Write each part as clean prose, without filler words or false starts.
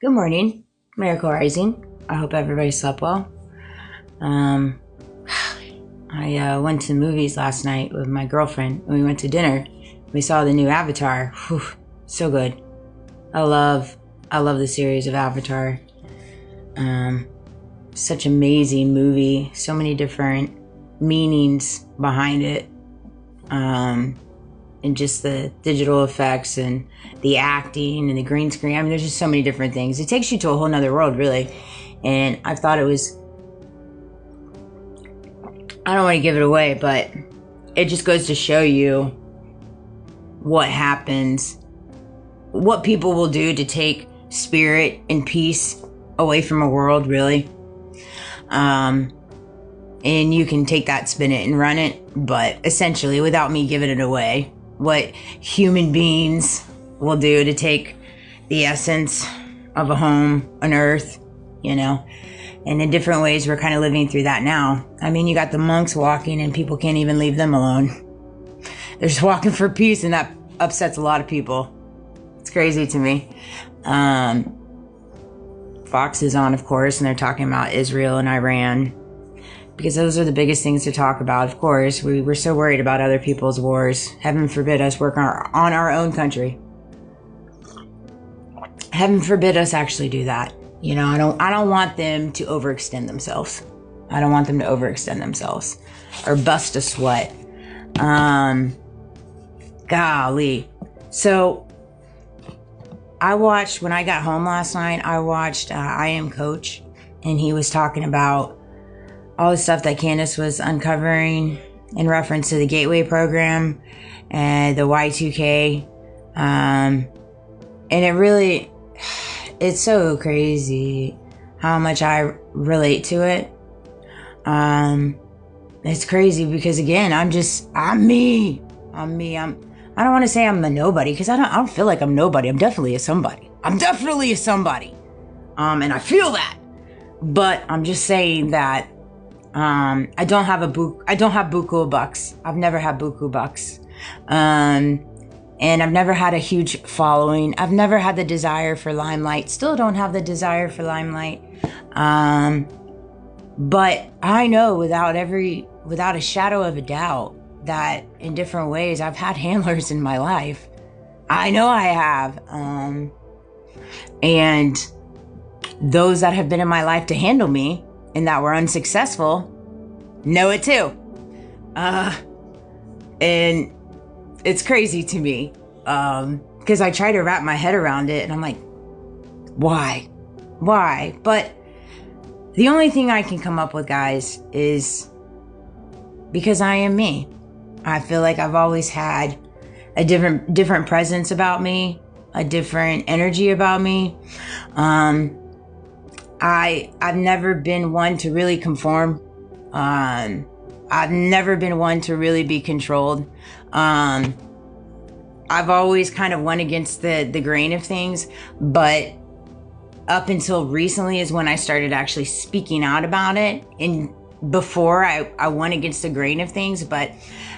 Good morning, Miracle Rising. I hope everybody slept well. Um, I went to the movies last night with my girlfriend. We went to dinner. We saw the new Avatar. Whew, so good. I love the series of Avatar. Such amazing movie. So many different meanings behind it. And just the digital effects and the acting and the green screen. I mean, there's just so many different things. It takes you to a whole nother world, really. And I thought it was, I don't want to give it away, but it just goes to show you what happens, what people will do to take spirit and peace away from a world, really. And you can take that, spin it, and run it. But essentially, without me giving it away, what human beings will do to take the essence of a home, an earth, and in different ways we're kind of living through that now. I mean, you got the monks walking and people can't even leave them alone. They're just walking for peace, and that upsets a lot of people. It's crazy to me. Fox is on, of course, and they're talking about Israel and Iran, because those are the biggest things to talk about. Of course, we're so worried about other people's wars. Heaven forbid us work on our own country. Heaven forbid us actually do that. I don't want them to overextend themselves. I don't want them to overextend themselves or bust a sweat. Golly. So when I got home last night, I watched I Am Coach, and he was talking about all the stuff that Candace was uncovering in reference to the Gateway program and the Y2K. And it's so crazy how much I relate to it. It's crazy because, again, I'm me. I don't want to say I'm a nobody, because I don't feel like I'm nobody. I'm definitely a somebody. And I feel that. But I'm just saying that I don't have buku bucks. I've never had buku bucks. And I've never had a huge following. I've never had the desire for limelight. Still don't have the desire for limelight. But I know without a shadow of a doubt that in different ways I've had handlers in my life. I know I have. And those that have been in my life to handle me and that were unsuccessful know it too. And it's crazy to me, because I try to wrap my head around it, and I'm like, why? But the only thing I can come up with, guys, is because I am me. I feel like I've always had a different presence about me, a different energy about me. I've never been one to really conform. I've never been one to really be controlled. I've always kind of went against the grain of things, but up until recently is when I started actually speaking out about it. And before I went against the grain of things, but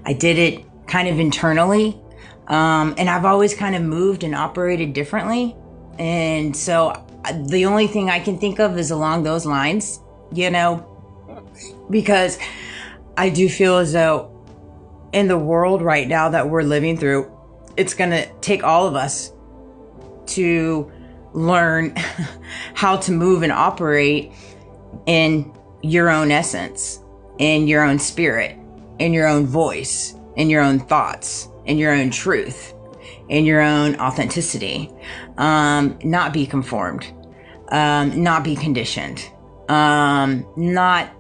I did it kind of internally. And I've always kind of moved and operated differently. And so the only thing I can think of is along those lines, because I do feel as though in the world right now that we're living through, it's going to take all of us to learn how to move and operate in your own essence, in your own spirit, in your own voice, in your own thoughts, in your own truth, in your own authenticity. Not be conformed, not be conditioned, not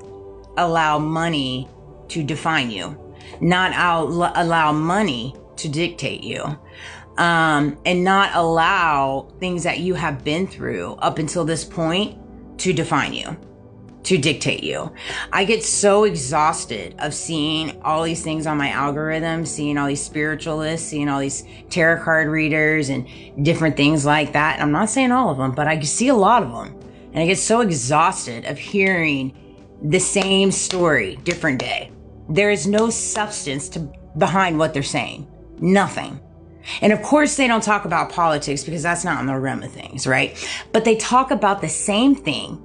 allow money to define you, not allow money to dictate you, and not allow things that you have been through up until this point to define you, to dictate you. I get so exhausted of seeing all these things on my algorithm, seeing all these spiritualists, seeing all these tarot card readers and different things like that. And I'm not saying all of them, but I see a lot of them. And I get so exhausted of hearing the same story, different day. There is no substance behind what they're saying. Nothing. And of course, they don't talk about politics because that's not in the realm of things, right? But they talk about the same thing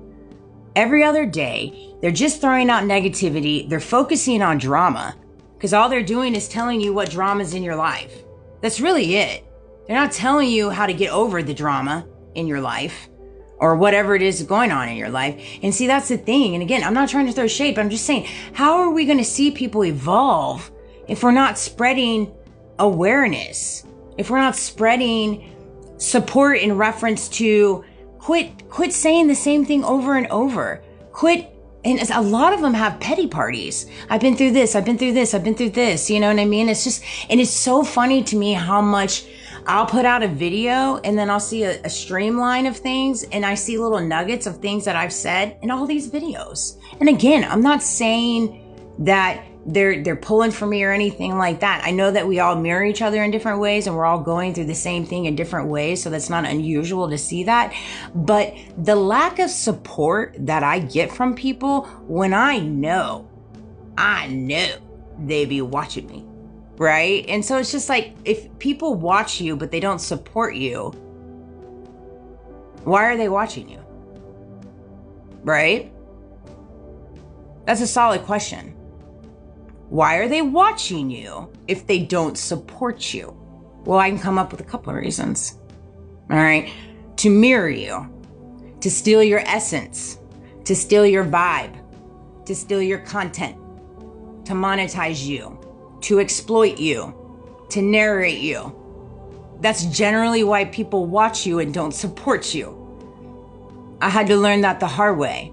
every other day. They're just throwing out negativity. They're focusing on drama because all they're doing is telling you what drama's in your life. That's really it. They're not telling you how to get over the drama in your life or whatever it is going on in your life. And see, that's the thing. And again, I'm not trying to throw shade, but I'm just saying, how are we going to see people evolve if we're not spreading awareness? If we're not spreading support in reference to quit saying the same thing over and over. Quit. And a lot of them have pity parties. I've been through this. I've been through this. I've been through this. You know what I mean? It's just, and it's so funny to me how much I'll put out a video and then I'll see a streamline of things and I see little nuggets of things that I've said in all these videos. And again, I'm not saying that they're pulling for me or anything like that. I know that we all mirror each other in different ways and we're all going through the same thing in different ways. So that's not unusual to see that. But the lack of support that I get from people when I know they be watching me, right? And so it's just like, if people watch you, but they don't support you, why are they watching you? Right? That's a solid question. Why are they watching you if they don't support you? Well, I can come up with a couple of reasons. All right. To mirror you, to steal your essence, to steal your vibe, to steal your content, to monetize you, to exploit you, to narrate you. That's generally why people watch you and don't support you. I had to learn that the hard way.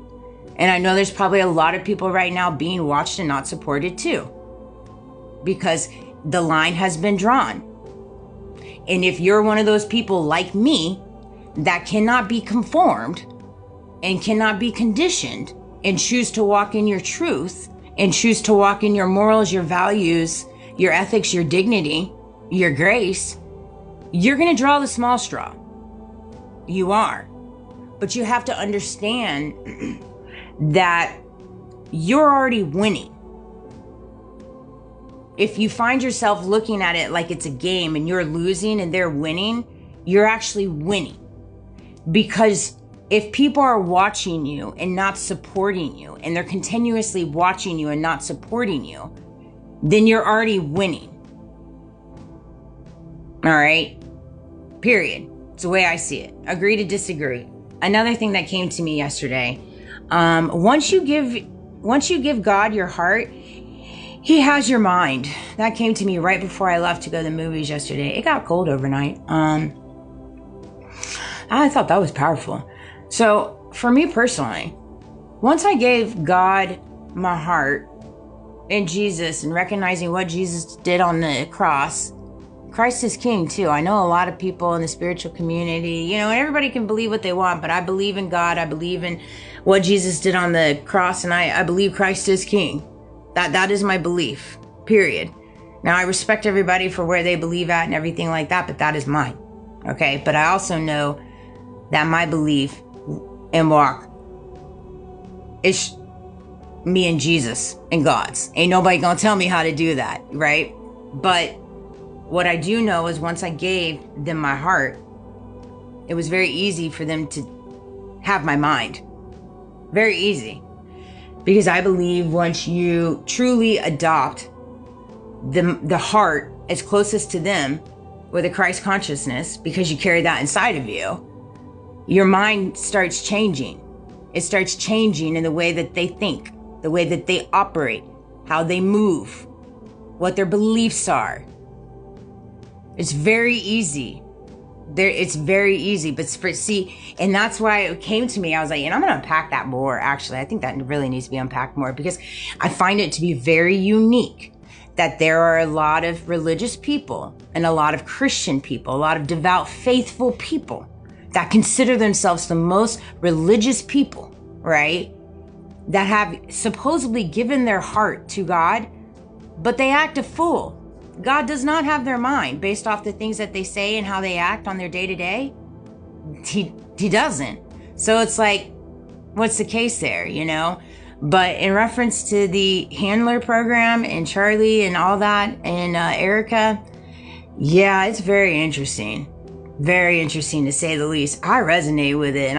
And I know there's probably a lot of people right now being watched and not supported too, because the line has been drawn. And if you're one of those people like me that cannot be conformed and cannot be conditioned and choose to walk in your truth and choose to walk in your morals, your values, your ethics, your dignity, your grace, you're going to draw the small straw. You are. But you have to understand that you're already winning. If you find yourself looking at it like it's a game and you're losing and they're winning, you're actually winning. Because if people are watching you and not supporting you, and they're continuously watching you and not supporting you, then you're already winning. All right? Period. It's the way I see it. Agree to disagree. Another thing that came to me yesterday, once you give God your heart, He has your mind. That came to me right before I left to go to the movies yesterday. It got cold overnight. I thought that was powerful. So for me personally, once I gave God my heart and Jesus and recognizing what Jesus did on the cross, Christ is king too. I know a lot of people in the spiritual community, and everybody can believe what they want, but I believe in God. I believe in what Jesus did on the cross, and I believe Christ is king. That is my belief, period. Now, I respect everybody for where they believe at and everything like that, but that is mine, okay? But I also know that my belief and walk is me and Jesus and God's. Ain't nobody gonna tell me how to do that, right? But what I do know is once I gave them my heart, it was very easy for them to have my mind. Very easy. Because I believe once you truly adopt the heart as closest to them with a Christ consciousness, because you carry that inside of you, your mind starts changing. It starts changing in the way that they think, the way that they operate, how they move, what their beliefs are. It's very easy. It's very easy, but and that's why it came to me. I was like, and I'm going to unpack that more, actually. I think that really needs to be unpacked more, because I find it to be very unique that there are a lot of religious people and a lot of Christian people, a lot of devout, faithful people that consider themselves the most religious people, right? That have supposedly given their heart to God, but they act a fool. God does not have their mind based off the things that they say and how they act on their day-to-day. He doesn't. So it's like, what's the case there, But in reference to the Handler program and Charlie and all that and Erica, Yeah, it's very interesting. Very interesting to say the least. I resonate with it.